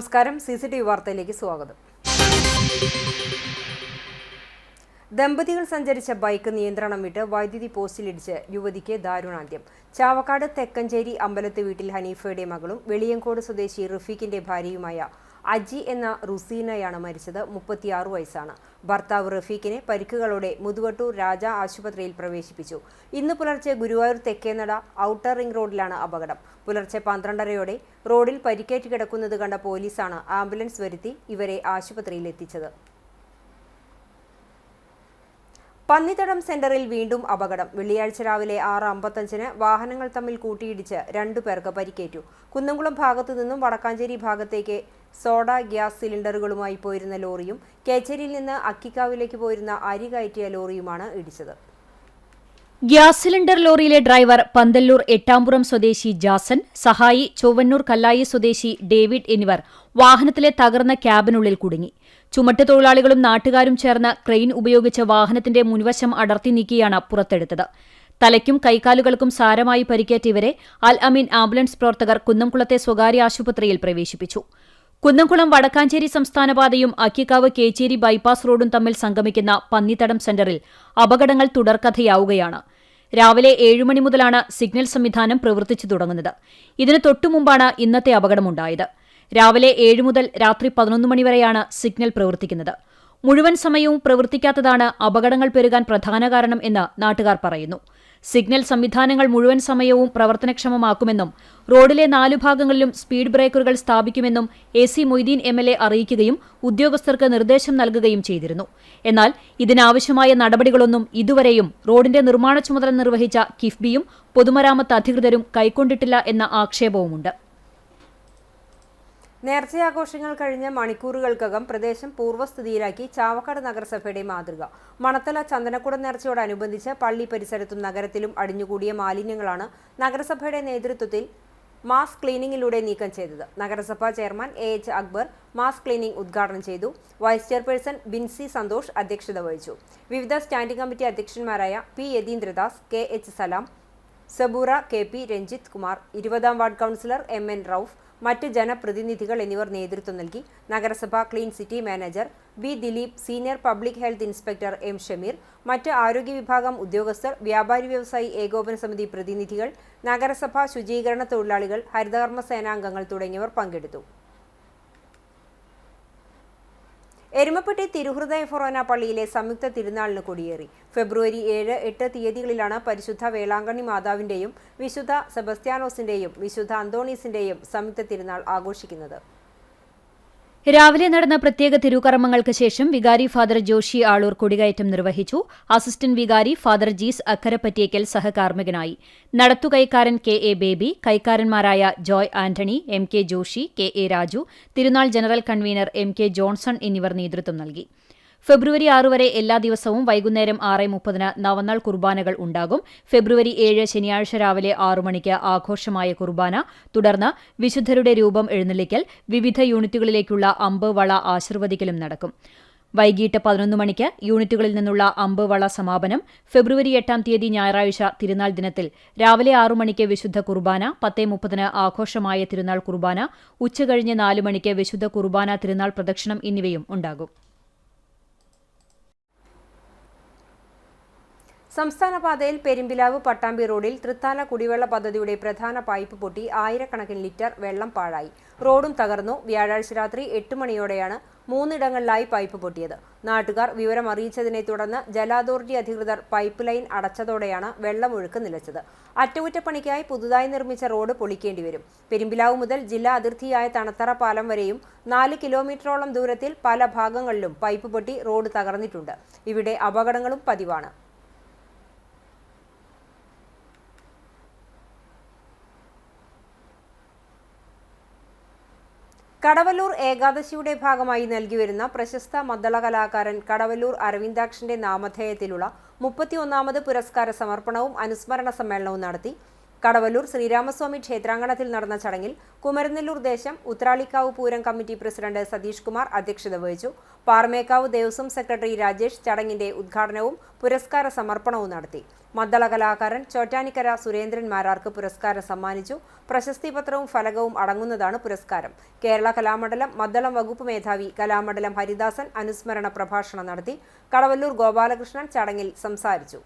നമസ്കാരം. CCTV വാർത്തയിലേക്ക് സ്വാഗതം. ദമ്പതികൾ സഞ്ചരിച്ച ബൈക്ക് നിയന്ത്രണം വിട്ട് വൈദ്യുതി പോസ്റ്റിലിടിച്ച് യുവതിക്ക് ദാരുണാന്ത്യം. ചാവക്കാട് തെക്കഞ്ചേരി അമ്പലത്ത് വീട്ടിൽ ഹനീഫയുടെ മകളും വെളിയങ്കോട് സ്വദേശി റഫീഖിന്റെ ഭാര്യയുമായ അജി എന്ന റുസീനയാണ് മരിച്ചത്. 36 വയസ്സാണ്. ഭർത്താവ് റഫീഖിനെ പരിക്കുകളോടെ മുതുവട്ടൂർ രാജ ആശുപത്രിയിൽ പ്രവേശിപ്പിച്ചു. ഇന്ന് പുലർച്ചെ ഗുരുവായൂർ തെക്കേനട ഔട്ടർ റിംഗ് റോഡിലാണ് അപകടം. പുലർച്ചെ 12:30 റോഡിൽ പരിക്കേറ്റ് കിടക്കുന്നത് കണ്ട പോലീസാണ് ആംബുലൻസ് വരുത്തി ഇവരെ ആശുപത്രിയിൽ എത്തിച്ചത്. പന്നിത്തടം സെന്ററിൽ വീണ്ടും അപകടം. വെള്ളിയാഴ്ച രാവിലെ 6:55 വാഹനങ്ങൾ തമ്മിൽ കൂട്ടിയിടിച്ച് 2 പേർക്ക് പരിക്കേറ്റു. കുന്നംകുളം ഭാഗത്തു നിന്നും വടക്കാഞ്ചേരി ഭാഗത്തേക്ക് സോഡ ഗ്യാസ് സിലിണ്ടറുകളുമായി പോയിരുന്ന ലോറിയും കേച്ചേരിയിൽ നിന്ന് അക്കിക്കാവിലേക്ക് പോയിരുന്ന അരി കയറ്റിയ ലോറിയുമാണ് ഇടിച്ചത്. ഗ്യാസ് സിലിണ്ടർ ലോറിയിലെ ഡ്രൈവർ പന്തല്ലൂർ എട്ടാംപുറം സ്വദേശി ജാസൻ, സഹായി ചൊവ്വന്നൂർ കല്ലായി സ്വദേശി ഡേവിഡ് എന്നിവർ വാഹനത്തിലെ തകർന്ന ക്യാബിനുള്ളിൽ കുടുങ്ങി. ചുമട്ടുതൊഴിലാളികളും നാട്ടുകാരും ചേർന്ന് ക്രെയിൻ ഉപയോഗിച്ച് വാഹനത്തിന്റെ മുൻവശം അടർത്തി നീക്കിയാണ് പുറത്തെടുത്തത്. തലയ്ക്കും കൈകാലുകൾക്കും സാരമായി പരിക്കേറ്റ ഇവരെ അൽ അമീൻ ആംബുലൻസ് പ്രവർത്തകർ കുന്നംകുളത്തെ സ്വകാര്യ ആശുപത്രിയിൽ പ്രവേശിപ്പിച്ചു. കുന്നംകുളം വടക്കാഞ്ചേരി സംസ്ഥാനപാതയും അക്കിക്കാവ് കേച്ചേരി ബൈപ്പാസ് റോഡും തമ്മിൽ സംഗമിക്കുന്ന പന്നിത്തടം സെന്ററിൽ അപകടങ്ങൾ തുടർക്കഥയാവുകയാണ്. രാവിലെ 7 മണി മുതലാണ് സിഗ്നൽ സംവിധാനം പ്രവർത്തിച്ചു തുടങ്ങുന്നത്. ഇതിന് തൊട്ടുമുമ്പാണ് ഇന്നത്തെ അപകടമുണ്ടായത്. രാവിലെ 7 മുതൽ രാത്രി 11 മണിവരെയാണ് സിഗ്നൽ പ്രവർത്തിക്കുന്നത്. മുഴുവൻ സമയവും പ്രവർത്തിക്കാത്തതാണ് അപകടങ്ങൾ പെരുകാൻ പ്രധാന കാരണം എന്ന് നാട്ടുകാർ പറയുന്നു. സിഗ്നൽ സംവിധാനങ്ങൾ മുഴുവൻ സമയവും പ്രവർത്തനക്ഷമമാക്കുമെന്നും റോഡിലെ 4 ഭാഗങ്ങളിലും സ്പീഡ് ബ്രേക്കറുകൾ സ്ഥാപിക്കുമെന്നും AC മൊയ്തീൻ MLA അറിയിക്കുകയും ഉദ്യോഗസ്ഥർക്ക് നിർദ്ദേശം നൽകുകയും ചെയ്തിരുന്നു. എന്നാൽ ഇതിനാവശ്യമായ നടപടികളൊന്നും ഇതുവരെയും റോഡിന്റെ നിർമ്മാണ ചുമതല നിർവഹിച്ച കിഫ്ബിയും പൊതുമരാമത്ത് അധികൃതരും കൈക്കൊണ്ടിട്ടില്ല എന്ന ആക്ഷേപവുമുണ്ട്. നേർച്ചയാഘോഷങ്ങൾ കഴിഞ്ഞ് മണിക്കൂറുകൾക്കകം പ്രദേശം പൂർവ്വസ്ഥിതിയിലാക്കി ചാവക്കാട് നഗരസഭയുടെ മാതൃക. മണത്തല ചന്ദനക്കുടം നേർച്ചയോടനുബന്ധിച്ച് പള്ളി പരിസരത്തും നഗരത്തിലും അടിഞ്ഞുകൂടിയ മാലിന്യങ്ങളാണ് നഗരസഭയുടെ നേതൃത്വത്തിൽ മാസ് ക്ലീനിങ്ങിലൂടെ നീക്കം ചെയ്തത്. നഗരസഭാ chairman AH Akbar mass cleaning ഉദ്ഘാടനം ചെയ്തു. വൈസ് ചെയർപേഴ്സൺ ബിൻസി സന്തോഷ് അധ്യക്ഷത വഹിച്ചു. വിവിധ സ്റ്റാൻഡിംഗ് കമ്മിറ്റി അധ്യക്ഷന്മാരായ P. Yatheendradas, KH Salam, Saboora, KP Ranjith Kumar, 20ാം വാർഡ് കൗൺസിലർ MN റൌഫ്, മറ്റ് ജനപ്രതിനിധികൾ എന്നിവർ നേതൃത്വം നൽകി. നഗരസഭ clean city manager B. Dileep, senior public health inspector M. Shameer, മറ്റ് ആരോഗ്യ വിഭാഗം ഉദ്യോഗസ്ഥർ, വ്യാപാരി വ്യവസായി ഏകോപന സമിതി പ്രതിനിധികൾ, നഗരസഭ ശുചീകരണ തൊഴിലാളികൾ, ഹരിതകർമ്മ സേനാംഗങ്ങൾ തുടങ്ങിയവർ പങ്കെടുത്തു. എരുമപ്പെട്ടി തിരുഹൃദയ ഫൊറോന പള്ളിയിലെ സംയുക്ത തിരുനാളിന് കൊടിയേറി. ഫെബ്രുവരി 7, 8 തീയതികളിലാണ് പരിശുദ്ധ വേളാങ്കണ്ണി മാതാവിന്റെയും വിശുദ്ധ സെബസ്ത്യാനോസിന്റെയും വിശുദ്ധ അന്തോണീസിന്റെയും സംയുക്ത തിരുനാൾ ആഘോഷിക്കുന്നത്. രാവിലെ നടന്ന പ്രത്യേക തിരുകർമ്മങ്ങൾക്ക് ശേഷം വികാരി ഫാദർ ജോഷി ആളൂർ കൊടികയറ്റം നിർവഹിച്ചു. അസിസ്റ്റന്റ് വികാരി ഫാദർ ജീസ് അക്കരപ്പറ്റേക്കൽ സഹകാർമ്മികനായി. നടത്തുകൈക്കാരൻ KA ബേബി, കൈക്കാരന്മാരായ Joy Antony, MK Joshi, KA Raju, തിരുനാൾ ജനറൽ കൺവീനർ MK ജോൺസൺ എന്നിവർ നേതൃത്വം നൽകി. ഫെബ്രുവരി 6 വരെ എല്ലാ ദിവസവും വൈകുന്നേരം 6:30 നവനാൾ കുർബാനകൾ ഉണ്ടാകും. ഫെബ്രുവരി 7 ശനിയാഴ്ച രാവിലെ 6 മണിക്ക് ആഘോഷമായ കുർബാന, തുടർന്ന് വിശുദ്ധരുടെ രൂപം എഴുന്നള്ളിക്കൽ, വിവിധ യൂണിറ്റുകളിലേക്കുള്ള അമ്പ് വള ആശീർവദിക്കലും നടക്കും. വൈകിട്ട് 11 മണിക്ക് യൂണിറ്റുകളിൽ നിന്നുള്ള അമ്പ് വള സമാപനം. ഫെബ്രുവരി 8 തീയതി ഞായറാഴ്ച തിരുനാൾ ദിനത്തിൽ രാവിലെ 6 മണിക്ക് വിശുദ്ധ കുർബാന, 10:30 ആഘോഷമായ തിരുനാൾ കുർബാന, ഉച്ചകഴിഞ്ഞ് 4 മണിക്ക് വിശുദ്ധ കുർബാന, തിരുനാൾ പ്രദക്ഷിണം എന്നിവയും ഉണ്ടാകും. സംസ്ഥാന പാതയിൽ പെരുമ്പിലാവ് പട്ടാമ്പി റോഡിൽ തൃത്താല കുടിവെള്ള പദ്ധതിയുടെ പ്രധാന പൈപ്പ് പൊട്ടി ആയിരക്കണക്കിന് ലിറ്റർ വെള്ളം പാഴായി. റോഡും തകർന്നു. വ്യാഴാഴ്ച രാത്രി 8 മണിയോടെയാണ് 3 ഇടങ്ങളിലായി പൈപ്പ് പൊട്ടിയത്. നാട്ടുകാർ വിവരം അറിയിച്ചതിനെ തുടർന്ന് ജല അതോറിറ്റി അധികൃതർ പൈപ്പ് ലൈൻ അടച്ചതോടെയാണ് വെള്ളമൊഴുക്ക് നിലച്ചത്. അറ്റകുറ്റപ്പണിക്കായി പുതുതായി നിർമ്മിച്ച റോഡ് പൊളിക്കേണ്ടി വരും. പെരുമ്പിലാവ് മുതൽ ജില്ലാ അതിർത്തിയായ തണത്തറ പാലം വരെയും 4 കിലോമീറ്ററോളം ദൂരത്തിൽ പല ഭാഗങ്ങളിലും പൈപ്പ് പൊട്ടി റോഡ് തകർന്നിട്ടുണ്ട്. ഇവിടെ അപകടങ്ങളും പതിവാണ്. കടവല്ലൂർ ഏകാദശിയുടെ ഭാഗമായി നൽകിവരുന്ന പ്രശസ്ത മദ്ദള കലാകാരൻ കടവല്ലൂർ അരവിന്ദാക്ഷന്റെ നാമധേയത്തിലുള്ള 31ാമത് പുരസ്കാര സമർപ്പണവും അനുസ്മരണ സമ്മേളനവും നടത്തി. കടവല്ലൂർ ശ്രീരാമസ്വാമി ക്ഷേത്രാങ്കണത്തിൽ നടന്ന ചടങ്ങിൽ കുമരനെല്ലൂർ ദേശം ഉത്രാളിക്കാവ് പൂരം കമ്മിറ്റി പ്രസിഡന്റ് സതീഷ് കുമാർ അധ്യക്ഷത വഹിച്ചു. പാറമേക്കാവ് ദേവസ്വം സെക്രട്ടറി രാജേഷ് ചടങ്ങിന്റെ ഉദ്ഘാടനവും പുരസ്കാര സമർപ്പണവും നടത്തി. മദ്ദള കലാകാരൻ ചോറ്റാനിക്കര സുരേന്ദ്രൻ മാരാർക്ക് പുരസ്കാരം സമ്മാനിച്ചു. പ്രശസ്തി പത്രവും ഫലകവും അടങ്ങുന്നതാണ് പുരസ്കാരം. കേരള കലാമണ്ഡലം മദ്ദളം വകുപ്പ് മേധാവി കലാമണ്ഡലം ഹരിദാസൻ അനുസ്മരണ പ്രഭാഷണം നടത്തി. കടവല്ലൂർ ഗോപാലകൃഷ്ണൻ ചടങ്ങിൽ സംസാരിച്ചു.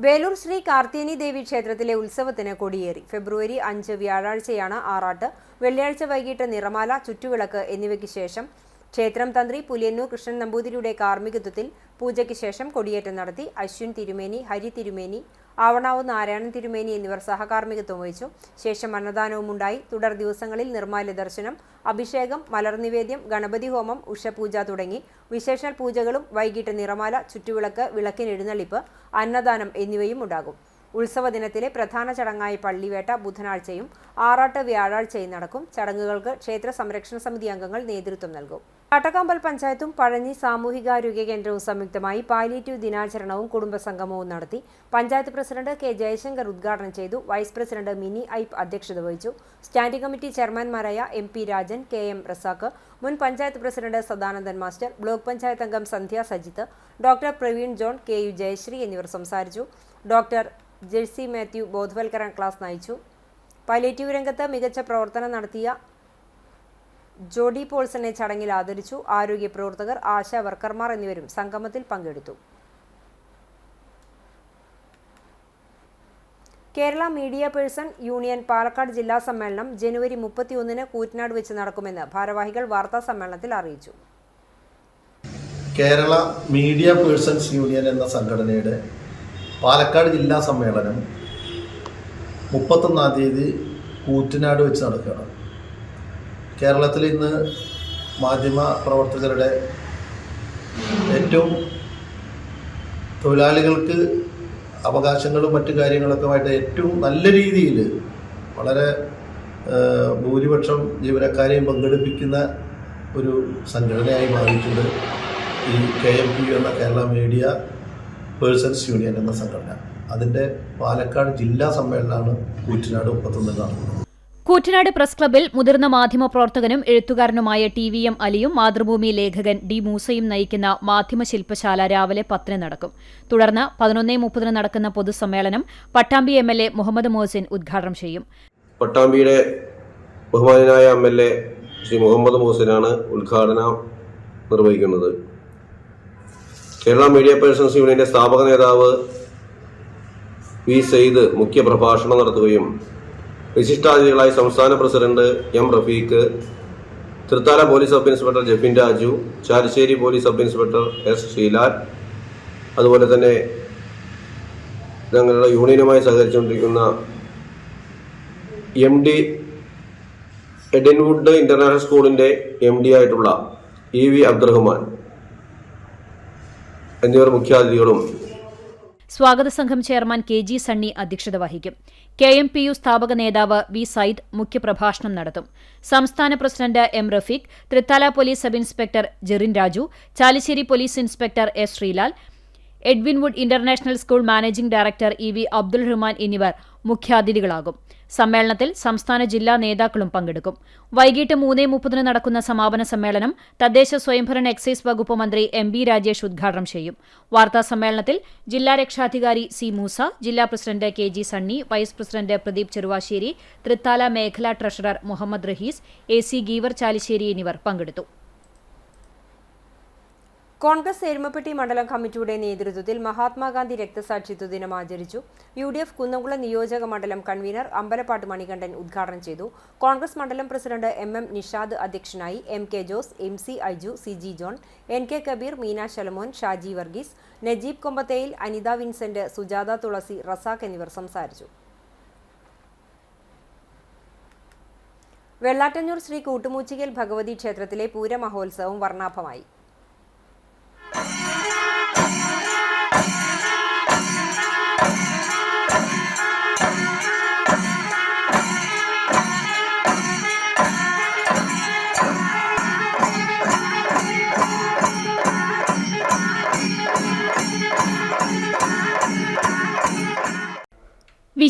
വേലൂർ ശ്രീ കാർത്തിയനി ദേവി ക്ഷേത്രത്തിലെ ഉത്സവത്തിന് കൊടിയേറി. ഫെബ്രുവരി 5 വ്യാഴാഴ്ചയാണ് ആറാട്ട്. വെള്ളിയാഴ്ച വൈകിട്ട് നിറമാല, ചുറ്റുവിളക്ക് എന്നിവയ്ക്ക് ശേഷം ക്ഷേത്രം തന്ത്രി പുലിയന്നൂർ കൃഷ്ണൻ നമ്പൂതിരിയുടെ കാർമ്മികത്വത്തിൽ പൂജയ്ക്ക് ശേഷം കൊടിയേറ്റം നടത്തി. അശ്വിൻ തിരുമേനി, ഹരി തിരുമേനി, ആവണാവ് നാരായണൻ തിരുമേനി എന്നിവർ സഹകാർമ്മികത്വം വഹിച്ചു. ശേഷം അന്നദാനവും ഉണ്ടായി. തുടർ ദിവസങ്ങളിൽ നിർമ്മാല്യ ദർശനം, അഭിഷേകം, മലർനിവേദ്യം, ഗണപതി ഹോമം, ഉഷപൂജ തുടങ്ങി വിശേഷാൽ പൂജകളും വൈകിട്ട് നിറമാല, ചുറ്റുവിളക്ക്, വിളക്കിനെഴുന്നള്ളിപ്പ്, അന്നദാനം എന്നിവയും ഉണ്ടാകും. ഉത്സവ ദിനത്തിലെ പ്രധാന ചടങ്ങായ പള്ളിവേട്ട ബുധനാഴ്ചയും ആറാട്ട് വ്യാഴാഴ്ചയും നടക്കും. ചടങ്ങുകൾക്ക് ക്ഷേത്ര സംരക്ഷണ സമിതി അംഗങ്ങൾ നേതൃത്വം നൽകും. കാട്ടക്കാമ്പൽ പഞ്ചായത്തും പഴഞ്ഞി സാമൂഹികാരോഗ്യ കേന്ദ്രവും സംയുക്തമായി പാലിയേറ്റീവ് ദിനാചരണവും കുടുംബസംഗമവും നടത്തി. പഞ്ചായത്ത് പ്രസിഡന്റ് കെ ജയശങ്കർ ഉദ്ഘാടനം ചെയ്തു. വൈസ് പ്രസിഡന്റ് മിനി ഐപ്പ് അധ്യക്ഷത വഹിച്ചു. സ്റ്റാൻഡിംഗ് കമ്മിറ്റി ചെയർമാൻമാരായ MP രാജൻ, KM റസാഖ്, മുൻ panchayat president Sadanandan master, block panchayat അംഗം Sandhya Sajith, doctor Praveen John, KU Jayasree എന്നിവർ സംസാരിച്ചു. ഡോക്ടർ ജെഴ്സി മാത്യു ബോധവൽക്കരണ ക്ലാസ് നയിച്ചു. പാലിയേറ്റീവ് രംഗത്ത് മികച്ച പ്രവർത്തനം നടത്തിയ ജോഡി പോൾസനെ ചടങ്ങിൽ ആദരിച്ചു. ആരോഗ്യ പ്രവർത്തകർ, ആശാ വർക്കർമാർ എന്നിവരും സംഗമത്തിൽ പങ്കെടുത്തു. Kerala media person union Palakkad ജില്ലാ സമ്മേളനം ജനുവരി 31 കൂറ്റനാട് വെച്ച് നടക്കുമെന്ന് ഭാരവാഹികൾ വാർത്താ സമ്മേളനത്തിൽ അറിയിച്ചു. കേരള മീഡിയ പേഴ്സൺസ് യൂണിയൻ എന്ന സംഘടനയുടെ പാലക്കാട് ജില്ലാ സമ്മേളനം 31-ാം തീയതി കൂറ്റനാട് വെച്ച് നടക്കുകയാണ്. കേരളത്തിൽ ഇന്ന് മാധ്യമ പ്രവർത്തകരുടെ ഏറ്റവും തൊഴിലാളികൾക്ക് അവകാശങ്ങളും മറ്റു കാര്യങ്ങളൊക്കെ ഏറ്റവും നല്ല രീതിയിൽ വളരെ ഭൂരിപക്ഷം ജീവനക്കാരെയും പങ്കെടുപ്പിക്കുന്ന ഒരു സംഘടനയായി മാറിയിട്ടുണ്ട് ഈ KMPU എന്ന കേരള മീഡിയ പേഴ്സൺസ് യൂണിയൻ എന്ന സംഘടന. അതിൻ്റെ പാലക്കാട് ജില്ലാ സമ്മേളനമാണ് കൂറ്റനാട് 31 നടക്കുന്നത്. കൂറ്റനാട് പ്രസ് ക്ലബ്ബിൽ മുതിർന്ന മാധ്യമപ്രവർത്തകനും എഴുത്തുകാരനുമായ TVM അലിയും മാതൃഭൂമി ലേഖകൻ D മൂസയും നയിക്കുന്ന മാധ്യമ ശില്പശാല രാവിലെ 10 നടക്കും. തുടർന്ന് 11:30 നടക്കുന്ന പൊതുസമ്മേളനം പട്ടാമ്പി MLA മുഹമ്മദ് മോഹസിൻ ഉദ്ഘാടനം ചെയ്യും. പട്ടാമ്പിയുടെ ബഹുമാനായ MLA ശ്രീ മുഹമ്മദ് മോഹസിനാണ് ഉദ്ഘാടനം നിർവഹിക്കുന്നത്. കേരള മീഡിയ പേഴ്സൺസ് യൂണിയന്റെ സ്ഥാപക നേതാവ് V സയ്യിദ് മുഖ്യ പ്രഭാഷണം നടത്തുകയും വിശിഷ്ടാതിഥികളായി സംസ്ഥാന president M Rafeeq, Thrithala police sub inspector Jefin Raju, Chalissery police sub inspector S Sreelal, അതുപോലെ തന്നെ ഞങ്ങളുടെ യൂണിയനുമായി സഹകരിച്ചുകൊണ്ടിരിക്കുന്ന MD എഡൻവുഡ് ഇന്റർനാഷണൽ സ്കൂളിന്റെ MD ആയിട്ടുള്ള EV അബ്ദുറഹ്മാൻ എന്നിവർ മുഖ്യാതിഥികളും. സ്വാഗത സംഘം ചെയർമാൻ KG സണ്ണി അധ്യക്ഷത വഹിക്കും. KMPU സ്ഥാപക നേതാവ് V സയ്യിദ് മുഖ്യപ്രഭാഷണം നടത്തും. സംസ്ഥാന president M Rafeeq, Thrithala police sub inspector Jerin Raju, Chalissery police inspector S Sreelal, Edwinwood international school managing director EV Abdul Rahman എന്നിവർ മുഖ്യാതിഥികളാകും. സമ്മേളനത്തിൽ സംസ്ഥാന ജില്ലാ നേതാക്കളും പങ്കെടുക്കും. വൈകിട്ട് 3:30 നടക്കുന്ന സമാപന സമ്മേളനം തദ്ദേശ സ്വയംഭരണ എക്സൈസ് വകുപ്പ് മന്ത്രി MB രാജേഷ് ഉദ്ഘാടനം ചെയ്യും. വാർത്താ സമ്മേളനത്തിൽ ജില്ലാ രക്ഷാധികാരി C മൂസ, ജില്ലാ president KG Sunny, vice president Pradeep Cheruvassery, Thrithala മേഖലാ ട്രഷറർ മുഹമ്മദ് റഹീസ്, AC ഗീവർ ചാലിശ്ശേരി എന്നിവർ പങ്കെടുത്തു. കോൺഗ്രസ് എരുമപ്പെട്ടി മണ്ഡലം കമ്മിറ്റിയുടെ നേതൃത്വത്തിൽ മഹാത്മാഗാന്ധി രക്തസാക്ഷിത്വ ദിനം ആചരിച്ചു. UDF കുന്നംകുളം നിയോജക മണ്ഡലം കൺവീനർ അമ്പലപ്പാട്ട് മണികണ്ഠൻ ഉദ്ഘാടനം ചെയ്തു. കോൺഗ്രസ് മണ്ഡലം പ്രസിഡന്റ് MM നിഷാദ് അധ്യക്ഷനായി. MK Jose, MC Aiju, CG John, NK Kabeer, Meena Shalamon, Shaji Varghese, Najeeb Kombathayil, Anitha Vincent, Sujatha Thulasi, Razak എന്നിവർ സംസാരിച്ചു. വെള്ളാറ്റഞ്ഞൂർ ശ്രീ കൂട്ടുമൂച്ചികൽ ഭഗവതി ക്ഷേത്രത്തിലെ പൂരമഹോത്സവം വർണ്ണാഭമായി.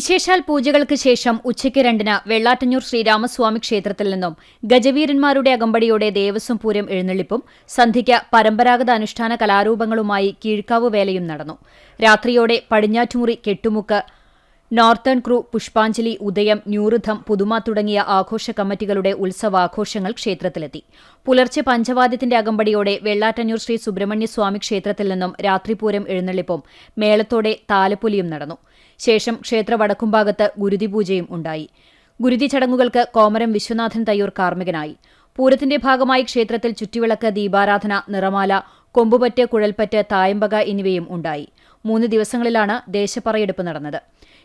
വിശേഷാൽ പൂജകൾക്ക് ശേഷം ഉച്ചയ്ക്ക് 2-ന് വെള്ളാറ്റഞ്ഞൂർ ശ്രീരാമസ്വാമി ക്ഷേത്രത്തിൽ നിന്നും ഗജവീരന്മാരുടെ അകമ്പടിയോടെ ദേവസ്വം പൂരം എഴുന്നള്ളിപ്പും സന്ധ്യയ്ക്ക് പരമ്പരാഗത അനുഷ്ഠാന കലാരൂപങ്ങളുമായി കീഴ്ക്കാവ് വേലയും നടന്നു. രാത്രിയോടെ പടിഞ്ഞാറ്റുമുറി, കെട്ടുമുക്ക്, നോർത്തേൺ ക്രൂ, പുഷ്പാഞ്ജലി, ഉദയം, ന്യൂഋതം, പുതുമ തുടങ്ങിയ ആഘോഷ കമ്മിറ്റികളുടെ ഉത്സവാഘോഷങ്ങൾ ക്ഷേത്രത്തിലെത്തി. പുലർച്ചെ പഞ്ചവാദ്യത്തിന്റെ അകമ്പടിയോടെ വെള്ളാറ്റഞ്ഞൂർ ശ്രീ സുബ്രഹ്മണ്യസ്വാമി ക്ഷേത്രത്തിൽ നിന്നും രാത്രിപൂരം എഴുന്നള്ളിപ്പും മേളത്തോടെ താലപ്പൊലിയും നടന്നു. ശേഷം ക്ഷേത്ര വടക്കുംഭാഗത്ത് ഗുരുതിപൂജയും ഉണ്ടായി. ഗുരുതി ചടങ്ങുകൾക്ക് കോമരം വിശ്വനാഥൻ തയ്യൂർ കാർമ്മികനായി. പൂരത്തിന്റെ ഭാഗമായി ക്ഷേത്രത്തിൽ ചുറ്റിവിളക്ക്, ദീപാരാധന, നിറമാല, കൊമ്പുപറ്റ്, കുഴൽപ്പറ്റ്, തായമ്പക എന്നിവയും ഉണ്ടായി. 3 ദിവസങ്ങളിലാണ് ദേശപ്പറയെടുപ്പ് നടന്നത്.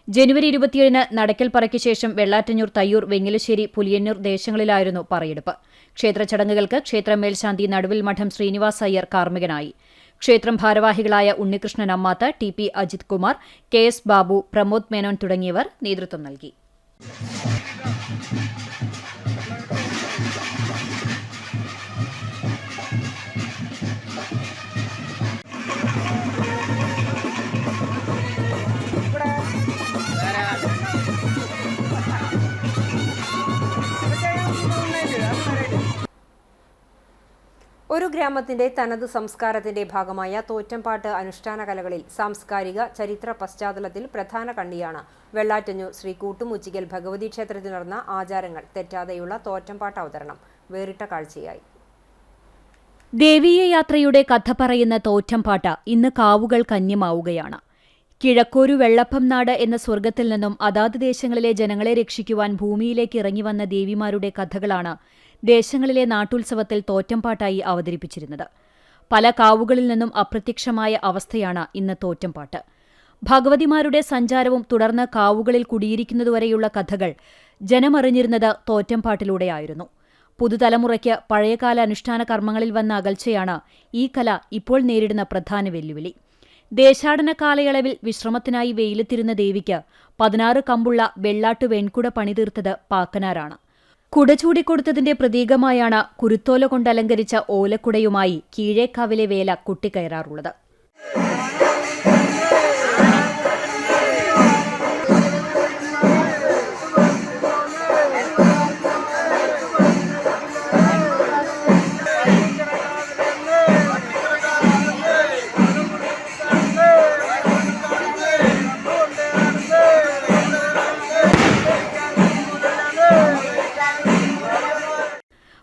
ജനുവരി 27-ന് നടക്കൽപ്പറയ്ക്ക് ശേഷം വെള്ളാറ്റഞ്ഞൂർ, തയ്യൂർ, വെങ്ങിലശ്ശേരി, പുലിയന്നൂർ ദേശങ്ങളിലായിരുന്നു പറയെടുപ്പ്. ക്ഷേത്ര ചടങ്ങുകൾക്ക് ക്ഷേത്രം മേൽശാന്തി നടുവിൽ മഠം ശ്രീനിവാസ് അയ്യർ കാർമ്മികനായി. ക്ഷേത്രം ഭാരവാഹികളായ ഉണ്ണികൃഷ്ണൻ അമ്മാത്ത്, ടി.പി. അജിത് കുമാർ, കെ.എസ്. ബാബു, പ്രമോദ് മേനോൻ തുടങ്ങിയവർ നേതൃത്വം നൽകി. ഒരു ഗ്രാമത്തിന്റെ തനത് സംസ്കാരത്തിന്റെ ഭാഗമായ തോറ്റംപാട്ട് അനുഷ്ഠാന കലകളിൽ സാംസ്കാരിക ചരിത്ര പശ്ചാത്തലത്തിൽ പ്രധാന കണ്ണിയാണ് വെള്ളാറ്റഞ്ഞൂർ ശ്രീ കൂട്ടുമുച്ചിക്കൽ ഭഗവതി ക്ഷേത്രത്തിൽ നടന്ന ആചാരങ്ങൾ തെറ്റാതെയുള്ള തോറ്റംപാട്ട് അവതരണം വേറിട്ട കാഴ്ചയായി. ദേവീയ യാത്രയുടെ കഥ പറയുന്ന തോറ്റംപാട്ട് ഇന്ന് കാവുകൾ കന്യമാവുകയാണ്. കിഴക്കോരു വെള്ളപ്പം നാട് എന്ന സ്വർഗത്തിൽ നിന്നും അതാത് ദേശങ്ങളിലെ ജനങ്ങളെ രക്ഷിക്കുവാൻ ഭൂമിയിലേക്ക് ഇറങ്ങിവന്ന ദേവിമാരുടെ കഥകളാണ് ദേശങ്ങളിലെ നാട്ടുത്സവത്തിൽ തോറ്റംപാട്ടായി അവതരിപ്പിച്ചിരുന്നത്. പല കാവുകളിൽ നിന്നും അപ്രത്യക്ഷമായ അവസ്ഥയാണ് ഇന്ന് തോറ്റംപാട്ട്. ഭഗവതിമാരുടെ സഞ്ചാരവും തുടർന്ന് കാവുകളിൽ കുടിയിരിക്കുന്നതുവരെയുള്ള കഥകൾ ജനമറിഞ്ഞിരുന്നത് തോറ്റംപാട്ടിലൂടെയായിരുന്നു. പുതുതലമുറയ്ക്ക് പഴയകാല അനുഷ്ഠാന കർമ്മങ്ങളിൽ വന്ന അകൽച്ചയാണ് ഈ കല ഇപ്പോൾ നേരിടുന്ന പ്രധാന വെല്ലുവിളി. ദേശാടന കാലയളവിൽ വിശ്രമത്തിനായി വെയിലത്തിരുന്ന ദേവിക്ക് 16 കമ്പുള്ള വെള്ളാട്ടു വെൺകുട പണിതീർത്തത് പാക്കനാരാണ്. കുട ചൂടിക്കൊടുത്തതിന്റെ പ്രതീകമായാണ് കുരുത്തോല കൊണ്ടലങ്കരിച്ച ഓലക്കുടയുമായി കീഴേക്കാവിലെ വേല കൊട്ടിക്കയറാറുള്ളത്.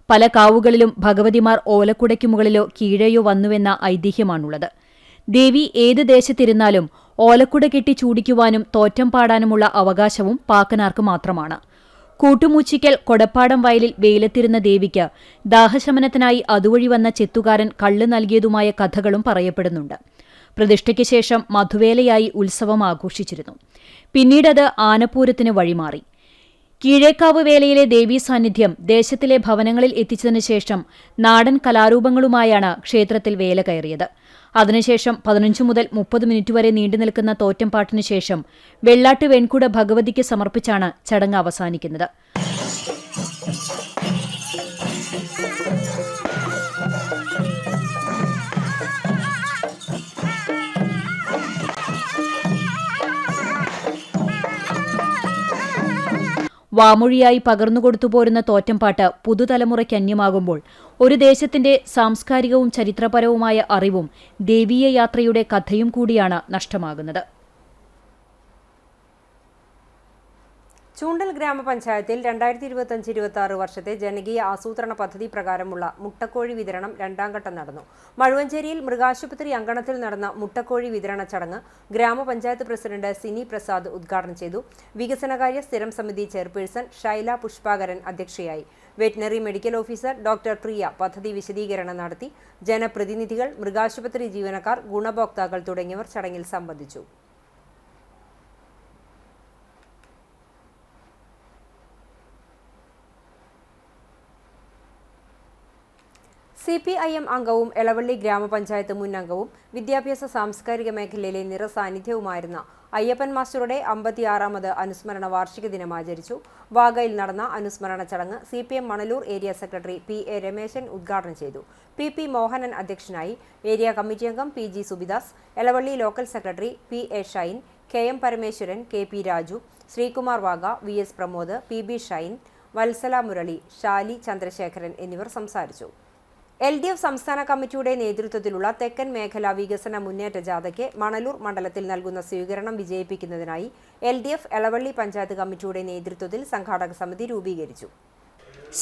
പല കാവുകളിലും ഭഗവതിമാർ ഓലക്കുടയ്ക്കു മുകളിലോ കീഴെയോ വന്നുവെന്ന ഐതിഹ്യമാണുള്ളത്. ദേവി ഏത് ദേശത്തിരുന്നാലും ഓലക്കുട കെട്ടി ചൂടിക്കുവാനും തോറ്റം പാടാനുമുള്ള അവകാശവും പാക്കനാർക്ക് മാത്രമാണ്. കൂട്ടുമൂച്ചിക്കൽ കൊടപ്പാടം വയലിൽ വെയിലത്തിരുന്ന ദേവിക്ക് ദാഹശമനത്തിനായി അതുവഴി വന്ന ചെത്തുകാരൻ കള്ള് നൽകിയതുമായ കഥകളും പറയപ്പെടുന്നുണ്ട്. പ്രതിഷ്ഠയ്ക്ക് ശേഷം മധുവേലയായി ഉത്സവം ആഘോഷിച്ചിരുന്നു. പിന്നീടത് ആനപ്പൂരത്തിന് വഴിമാറി. കീഴേക്കാവ് വേലയിലെ ദേവീ സാന്നിധ്യം ദേശത്തിലെ ഭവനങ്ങളിൽ എത്തിച്ചതിനു ശേഷം നാടൻ കലാരൂപങ്ങളുമായാണ് ക്ഷേത്രത്തിൽ വേല കയറിയത്. അതിനുശേഷം 15 മുതൽ 30 മിനിറ്റ് വരെ നീണ്ടുനിൽക്കുന്ന തോറ്റംപാട്ടിനു ശേഷം വെള്ളാട്ട് വെൺകുട ഭഗവതിക്ക് സമർപ്പിച്ചാണ് ചടങ്ങ് അവസാനിക്കുന്നത്. വാമൊഴിയായി പകർന്നുകൊടുത്തുപോരുന്ന തോറ്റംപാട്ട് പുതുതലമുറയ്ക്ക് അന്യമാകുമ്പോൾ ഒരു ദേശത്തിന്റെ സാംസ്കാരികവും ചരിത്രപരവുമായ അറിവും ദേവീയ യാത്രയുടെ കഥയും കൂടിയാണ് നഷ്ടമാകുന്നത്. ചൂണ്ടൽ ഗ്രാമപഞ്ചായത്തിൽ 2025-26 വർഷത്തെ ജനകീയ ആസൂത്രണ പദ്ധതി പ്രകാരമുള്ള മുട്ടക്കോഴി വിതരണം 2ാം ഘട്ടം നടന്നു. മഴുവഞ്ചേരിയിൽ മൃഗാശുപത്രി അങ്കണത്തിൽ നടന്ന മുട്ടക്കോഴി വിതരണ ചടങ്ങ് ഗ്രാമപഞ്ചായത്ത് പ്രസിഡന്റ് സിനി പ്രസാദ് ഉദ്ഘാടനം ചെയ്തു. വികസനകാര്യ സ്ഥിരം സമിതി ചെയർപേഴ്സൺ ഷൈല പുഷ്പാകരൻ അധ്യക്ഷയായി. Veterinary medical officer doctor Priya പദ്ധതി വിശദീകരണം നടത്തി. ജനപ്രതിനിധികൾ, മൃഗാശുപത്രി ജീവനക്കാർ, ഗുണഭോക്താക്കൾ തുടങ്ങിയവർ ചടങ്ങിൽ സംബന്ധിച്ചു. CPIM അംഗവും എളവള്ളി ഗ്രാമപഞ്ചായത്ത് മുൻ അംഗവും വിദ്യാഭ്യാസ സാംസ്കാരിക മേഖലയിലെ നിറസാന്നിധ്യവുമായിരുന്ന അയ്യപ്പൻ മാസ്റ്ററുടെ 56ാമത് അനുസ്മരണ വാർഷിക ദിനം ആചരിച്ചു. വാഗയിൽ നടന്ന അനുസ്മരണ ചടങ്ങ് CPM Manalur area secretary PA Rameshan ഉദ്ഘാടനം ചെയ്തു. PP മോഹനൻ അധ്യക്ഷനായി. ഏരിയ കമ്മിറ്റി അംഗം PG Subidas, Elavally local secretary PA Shine, KM Parameswaran, KP Raju, Sreekumar Vaga, VS Pramod, PB Shine, Valsala Murali, Shali Chandrasekharan എന്നിവർ സംസാരിച്ചു. LDF സംസ്ഥാന കമ്മിറ്റിയുടെ നേതൃത്വത്തിലുള്ള തെക്കൻ മേഖലാ വികസന മുന്നേറ്റ ജാഥയ്ക്ക് മണലൂർ മണ്ഡലത്തിൽ നൽകുന്ന സ്വീകരണം വിജയിപ്പിക്കുന്നതിനായി LDF എളവള്ളി പഞ്ചായത്ത് കമ്മിറ്റിയുടെ നേതൃത്വത്തിൽ സംഘാടക സമിതി രൂപീകരിച്ചു.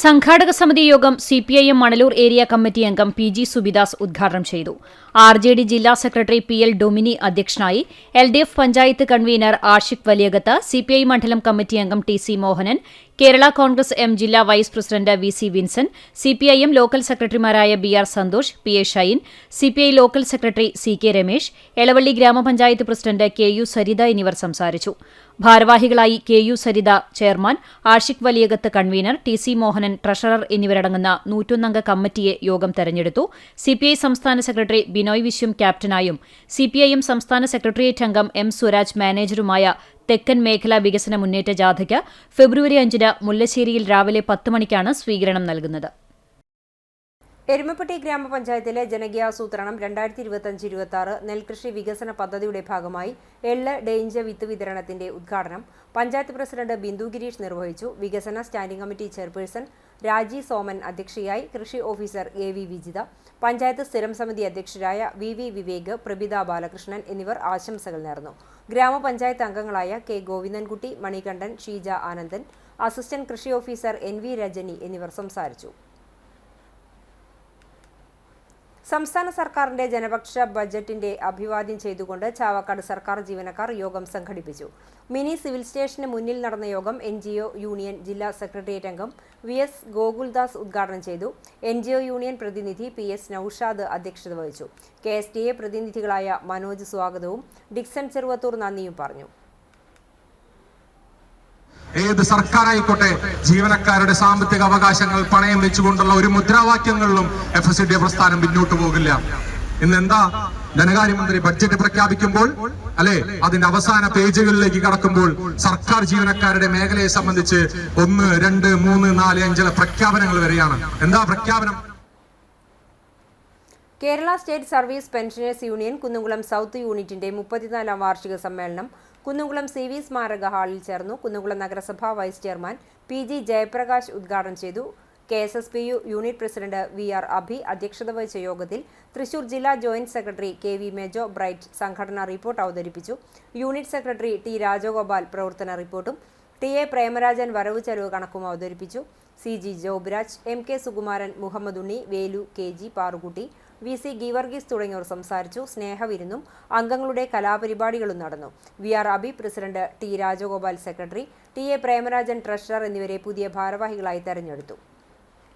സംഘാടക സമിതി യോഗം CPIM മണലൂർ ഏരിയ കമ്മിറ്റി അംഗം PG സുബിദാസ് ഉദ്ഘാടനം ചെയ്തു. RJD ജില്ലാ സെക്രട്ടറി PL ഡൊമിനി അധ്യക്ഷനായി. LDF panchayat convener Ashiq Valiyakath, CPI മണ്ഡലം കമ്മിറ്റി അംഗം TC മോഹനൻ, കേരള കോൺഗ്രസ് M ജില്ലാ vice president VC Vinson, CPIM local സെക്രട്ടറിമാരായ BR Santhosh, PA Shine, CPI local secretary CK Ramesh, Elavally ഗ്രാമപഞ്ചായത്ത് പ്രസിഡന്റ് KU സരിത എന്നിവർ സംസാരിച്ചു. ഭാരവാഹികളായി KU Saritha chairman, Ashiq Valiyakath convener, TC Mohanan treasurer എന്നിവരടങ്ങുന്ന 101 അംഗ കമ്മിറ്റിയെ യോഗം തെരഞ്ഞെടുത്തു. CPI സംസ്ഥാന സെക്രട്ടറി ബിനോയ് വിശ്വം ക്യാപ്റ്റനായും CPIM സംസ്ഥാന സെക്രട്ടേറിയറ്റ് അംഗം M സ്വരാജ് മാനേജറുമായ തെക്കൻ മേഖലാ വികസന മുന്നേറ്റ ജാഥയ്ക്ക് ഫെബ്രുവരി 5 മുല്ലശ്ശേരിയിൽ രാവിലെ 10 മണിക്കാണ് സ്വീകരണം നൽകുന്നത്. എരുമപ്പെട്ടി ഗ്രാമപഞ്ചായത്തിലെ ജനകീയാസൂത്രണം 2025-26 നെൽകൃഷി വികസന പദ്ധതിയുടെ ഭാഗമായി എള്ള് ഡേഞ്ച് വിത്ത് വിതരണത്തിന്റെ ഉദ്ഘാടനം പഞ്ചായത്ത് പ്രസിഡന്റ് ബിന്ദു ഗിരീഷ് നിർവഹിച്ചു. വികസന സ്റ്റാൻഡിംഗ് കമ്മിറ്റി ചെയർപേഴ്സൺ രാജി സോമൻ അധ്യക്ഷയായി. കൃഷി ഓഫീസർ AV വിജിത, പഞ്ചായത്ത് സ്ഥിരം സമിതി അധ്യക്ഷരായ VV വിവേക്, പ്രഭിത ബാലകൃഷ്ണൻ എന്നിവർ ആശംസകൾ നേർന്നു. ഗ്രാമപഞ്ചായത്ത് അംഗങ്ങളായ K ഗോവിന്ദൻകുട്ടി, മണികണ്ഠൻ, ഷീജ ആനന്ദൻ, അസിസ്റ്റന്റ് കൃഷി ഓഫീസർ NV രജനി എന്നിവർ സംസാരിച്ചു. സംസ്ഥാന സർക്കാരിന്റെ ജനപക്ഷ ബജറ്റിന്റെ അഭിവാദ്യം ചെയ്തുകൊണ്ട് ചാവക്കാട് സർക്കാർ ജീവനക്കാർ യോഗം സംഘടിപ്പിച്ചു. മിനി സിവിൽ സ്റ്റേഷന് മുന്നിൽ നടന്ന യോഗം NGO യൂണിയൻ ജില്ലാ സെക്രട്ടേറിയറ്റ് അംഗം VS ഗോകുൽദാസ് ഉദ്ഘാടനം ചെയ്തു. NGO യൂണിയൻ പ്രതിനിധി PS നൌഷാദ് അധ്യക്ഷത വഹിച്ചു. KSTA പ്രതിനിധികളായ മനോജ് സ്വാഗതവും ഡിക്സൺ ചെറുവത്തൂർ നന്ദിയും പറഞ്ഞു. ഏത് സർക്കാരായിക്കോട്ടെ ജീവനക്കാരുടെ സാമ്പത്തിക അവകാശങ്ങൾ പണയം വെച്ചുകൊണ്ടുള്ള ഒരു മുദ്രാവാക്യങ്ങളിലും FSD പ്രസ്ഥാനം പിന്നോട്ട് പോകില്ല. ഇന്ന് എന്താ ധനകാര്യമന്ത്രി ബഡ്ജറ്റ് പ്രഖ്യാപിക്കുമ്പോൾ അല്ലെ അതിന്റെ അവസാന പേജുകളിലേക്ക് കടക്കുമ്പോൾ സർക്കാർ ജീവനക്കാരുടെ മേഖലയെ സംബന്ധിച്ച് 1, 2, 3, 4, 5 പ്രഖ്യാപനങ്ങൾ വരെയാണ്. എന്താ പ്രഖ്യാപനം? Kerala state service pensioners union Kunnamkulam south യൂണിറ്റിന്റെ 34ാം വാർഷിക സമ്മേളനം കുന്നംകുളം CV സ്മാരക ഹാളിൽ ചേർന്നു. കുന്നംകുളം നഗരസഭ വൈസ് ചെയർമാൻ PG ജയപ്രകാശ് ഉദ്ഘാടനം ചെയ്തു. KSSPU യൂണിറ്റ് പ്രസിഡന്റ് VR അഭി അധ്യക്ഷത വഹിച്ച യോഗത്തിൽ തൃശൂർ ജില്ലാ joint secretary KV Mejo bright സംഘടനാ റിപ്പോർട്ട് അവതരിപ്പിച്ചു. യൂണിറ്റ് സെക്രട്ടറി T രാജഗോപാൽ പ്രവർത്തന റിപ്പോർട്ടും TA പ്രേമരാജൻ വരവ് ചെലവ് കണക്കും അവതരിപ്പിച്ചു. CG ജോബിരാജ്, MK സുകുമാരൻ, മുഹമ്മദ് ഉണ്ണി, വേലു, KG പാറുകുട്ടി, VC ഗീവർഗീസ് തുടങ്ങിയവർ സംസാരിച്ചു. സ്നേഹവിരുന്നും അംഗങ്ങളുടെ കലാപരിപാടികളും നടന്നു. VR Abi president, T Rajagopal secretary, TA Premarajan treasurer എന്നിവരെ പുതിയ ഭാരവാഹികളായി തെരഞ്ഞെടുത്തു.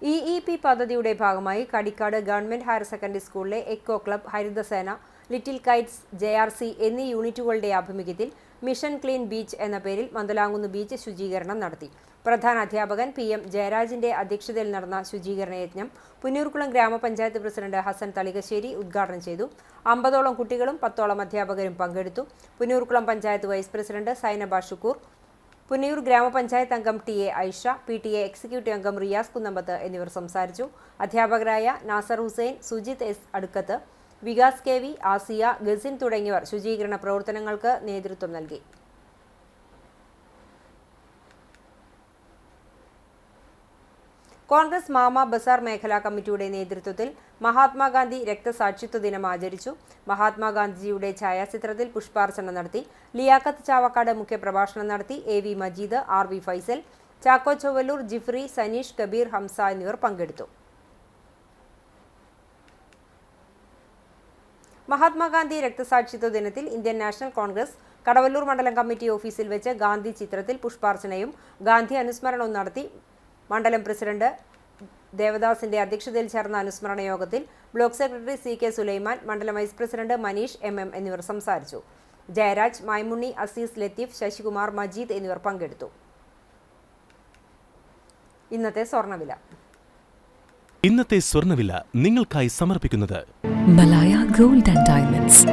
EEP പദ്ധതിയുടെ ഭാഗമായി കടിക്കാട് ഗവൺമെന്റ് ഹയർ സെക്കൻഡറി സ്കൂളിലെ eco club, Harithasena, little kites, JRC എന്നീ യൂണിറ്റുകളുടെ ആഭിമുഖ്യത്തിൽ മിഷൻ ക്ലീൻ ബീച്ച് എന്ന പേരിൽ മന്ദലാംകുന്ന് ബീച്ച് ശുചീകരണം നടത്തി. പ്രധാന അധ്യാപകൻ PM ജയരാജിന്റെ അധ്യക്ഷതയിൽ നടന്ന ശുചീകരണ യജ്ഞം പുന്നൂർക്കുളം ഗ്രാമപഞ്ചായത്ത് പ്രസിഡന്റ് ഹസൻ തളികശ്ശേരി ഉദ്ഘാടനം ചെയ്തു. 50ഓളം കുട്ടികളും 10ഓളം അധ്യാപകരും പങ്കെടുത്തു. പുന്നൂർക്കുളം പഞ്ചായത്ത് വൈസ് പ്രസിഡന്റ് സൈനബ ഷുക്കൂർ, പുന്നയൂർ ഗ്രാമപഞ്ചായത്ത് അംഗം TA ഐഷ, PTA എക്സിക്യൂട്ടീവ് അംഗം റിയാസ് കുന്നമ്പത്ത് എന്നിവർ സംസാരിച്ചു. അധ്യാപകരായ നാസർ ഹുസൈൻ, സുജിത് S അടുക്കത്ത്, വികാസ് KV, ആസിയ, ഗസിൻ തുടങ്ങിയവർ ശുചീകരണ പ്രവർത്തനങ്ങൾക്ക് നേതൃത്വം നൽകി. കോൺഗ്രസ് മാമ ബസാർ മേഖലാ കമ്മിറ്റിയുടെ നേതൃത്വത്തിൽ മഹാത്മാഗാന്ധി രക്തസാക്ഷിത്വ ദിനം ആചരിച്ചു. മഹാത്മാഗാന്ധിജിയുടെ ഛായാചിത്രത്തിൽ പുഷ്പാർച്ചന നടത്തി. ലിയാഖത്ത് ചാവക്കാട് മുഖ്യപ്രഭാഷണം നടത്തി. AV മജീദ്, RV ഫൈസൽ, ചാക്കോ ചൊവ്വല്ലൂർ, ജിഫ്രി, സനീഷ്, കബീർ, ഹംസ എന്നിവർ പങ്കെടുത്തു. മഹാത്മാഗാന്ധി രക്തസാക്ഷിത്വ ദിനത്തിൽ ഇന്ത്യൻ നാഷണൽ കോൺഗ്രസ് കടവല്ലൂർ മണ്ഡലം കമ്മിറ്റി ഓഫീസിൽ വെച്ച് ഗാന്ധി ചിത്രത്തിൽ പുഷ്പാർച്ചനയും ഗാന്ധി അനുസ്മരണവും നടത്തി. മണ്ഡലം പ്രസിഡന്റ് ദേവദാസിന്റെ അധ്യക്ഷതയിൽ ചേർന്ന അനുസ്മരണ യോഗത്തിൽ ബ്ലോക്ക് സെക്രട്ടറി CK സുലൈമാൻ, മണ്ഡലം വൈസ് പ്രസിഡന്റ് മനീഷ് MM എന്നിവർ സംസാരിച്ചു. ജയരാജ്, മൈമുണ്ണി, അസീസ്, ലത്തീഫ്, ശശികുമാർ, മജീദ് എന്നിവർ പങ്കെടുത്തു. ഇന്നത്തെ സ്വർണ്ണവില നിങ്ങൾക്കായി സമർപ്പിക്കുന്നത് Malaya gold and diamonds,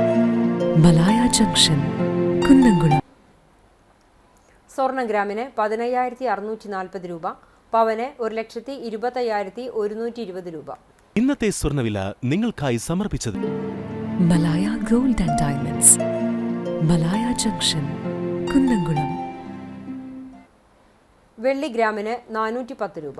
Malaya junction, Kunnamkulam. സ്വർണ്ണ ഗ്രാമിന് 15,640 രൂപ, പവന് 1,25,120 രൂപ. ഇന്നത്തെ സ്വർണ്ണവില നിങ്ങൾക്കായി സമർപ്പിച്ചത് Malaya gold and diamonds, Malaya junction, Kunnamkulam. വെള്ളി ഗ്രാമിന് 410 രൂപ.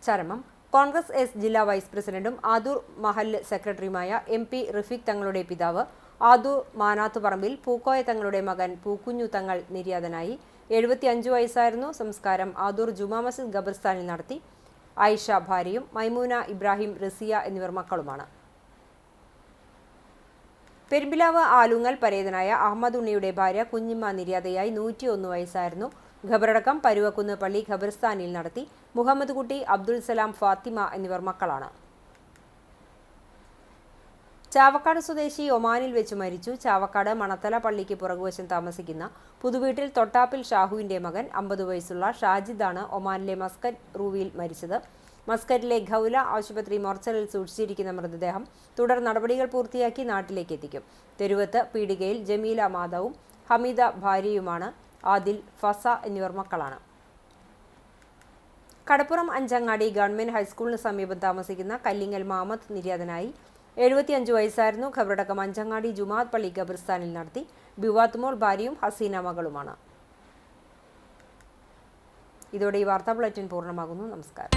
ചരമം. കോൺഗ്രസ് എസ് ജില്ലാ വൈസ് പ്രസിഡന്റും ആദൂർ മഹല്ല് സെക്രട്ടറിയുമായ MP റഫീഖ് തങ്ങളുടെ പിതാവ് ആദൂർ മാനാത്ത് പറമ്പിൽ പൂക്കോയ തങ്ങളുടെ മകൻ പൂക്കുഞ്ഞു തങ്ങൾ നിര്യാതനായി. 75 വയസ്സായിരുന്നു. സംസ്കാരം ആദൂർ ജുമാ മസ്ജിദ് ഖബർസ്ഥാനിൽ നടത്തി. ആയിഷ ഭാര്യയും മൈമൂന, ഇബ്രാഹിം, റസിയ എന്നിവർ മക്കളുമാണ്. പെരുമ്പിലാവ് ആലുങ്ങൽ പരേതനായ അഹമ്മദ് ഉണ്ണിയുടെ ഭാര്യ കുഞ്ഞിമ്മ നിര്യാതയായി. 101 വയസ്സായിരുന്നു. ഖബറടക്കം പരുവക്കുന്ന് പള്ളി ഖബർസ്ഥാനിൽ നടത്തി. മുഹമ്മദ് കുട്ടി, അബ്ദുൽ സലാം, ഫാത്തിമ എന്നിവർ മക്കളാണ്. ചാവക്കാട് സ്വദേശി ഒമാനിൽ വെച്ച് മരിച്ചു. ചാവക്കാട് മണത്തല പള്ളിക്ക് പുറകുവശം താമസിക്കുന്ന പുതുവീട്ടിൽ തൊട്ടാപ്പിൽ ഷാഹുവിന്റെ മകൻ 50 വയസ്സുള്ള ഷാജിദാണ് ഒമാനിലെ മസ്കറ്റ് റൂവിൽ മരിച്ചത്. മസ്കറ്റിലെ ഖൗല ആശുപത്രി മോർച്ചറിൽ സൂക്ഷിച്ചിരിക്കുന്ന മൃതദേഹം തുടർ നടപടികൾ പൂർത്തിയാക്കി നാട്ടിലേക്ക് എത്തിക്കും. തെരുവത്ത് പീടികയിൽ ജമീല മാധവും ഹമീദ ഭാര്യയുമാണ്. ആദിൽ, ഫസ എന്നിവർ മക്കളാണ്. കടപ്പുറം അഞ്ചങ്ങാടി ഗവൺമെന്റ് ഹൈസ്കൂളിന് സമീപം താമസിക്കുന്ന കല്ലിങ്ങൽ മാമത്ത് നിര്യാതനായി. 75 വയസ്സായിരുന്നു. ഖബറടക്കം അഞ്ചങ്ങാടി ജുമാഅത്ത് പള്ളി ഖബർസ്ഥാനിൽ നടത്തി. ബിവാത്തുമോൾ ഭാര്യയും ഹസീന മകളുമാണ്. ഇതോടെ ഈ വാർത്താ ബുള്ളറ്റിൻ പൂർണ്ണമാകുന്നു. നമസ്കാരം.